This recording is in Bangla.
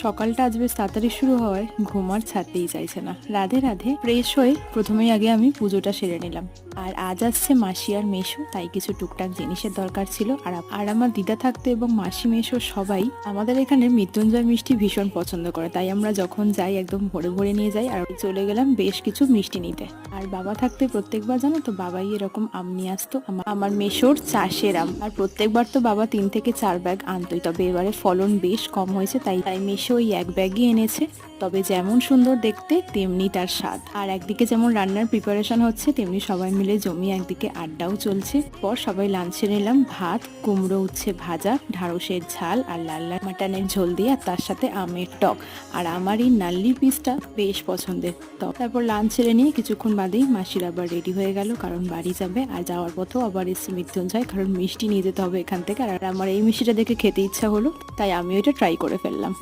সকালটা আজ বেশ তাড়াতাড়ি শুরু হওয়ায় ঘুম আর ছাড়তেই চাইছে না। রাধে রাধে। ফ্রেশ হয়ে প্রথমেই আগে আমি পুজোটা সেরে নিলাম। আর আজ আসছে মাসি আর মেশো, তাই কিছু টুকটাক জিনিসের দরকার ছিল। আর আমার দিদা থাকতে এবং মাসি মেশো সবাই আমাদের এখানে মৃত্যুঞ্জয় মিষ্টি ভীষণ পছন্দ করে, তাই আমরা যখন যাই একদম ভরে ভরে নিয়ে যাই। আর চলে গেলাম বেশ কিছু মিষ্টি নিতে। আর বাবা থাকতে প্রত্যেকবার জানো তো বাবাই এরকম আম নিয়ে আসতো, আমার মেশোর চাষের আম। আর প্রত্যেকবার তো বাবা 3 থেকে 4 ব্যাগ আনতোই, তবে এবারে ফলন বেশ কম হয়েছে, তাই মেশো ওই এক ব্যাগই এনেছে। তবে যেমন সুন্দর দেখতে তেমনি তার স্বাদ। আর একদিকে যেমন রান্নার প্রিপারেশন হচ্ছে, তেমনি সবাই মিলে জমিয়ে একদিকে আড্ডাও চলছে। পর সবাই লাঞ্চে নিলাম ভাত, কুমড়ো উচ্ছে ভাজা, ঢ্যাঁড়সের ঝাল আর লাল লাল মাটনের ঝোল দিয়ে, আর তার সাথে আমের টক। আর আমার এই নাল্লি পিসটা বেশ পছন্দের। তারপর লাঞ্চ ছেড়ে নিয়ে কিছুক্ষণ বাদেই মাসির আবার রেডি হয়ে গেল, কারণ বাড়ি যাবে। আর যাওয়ার পথেও আবার এসে মৃত্যুঞ্জয়, কারণ মিষ্টি নিয়ে যেতে হবে এখান থেকে। আর আমার এই মিষ্টিটা দেখে খেতে ইচ্ছা হলো, তাই আমিও এটা ট্রাই করে ফেললাম।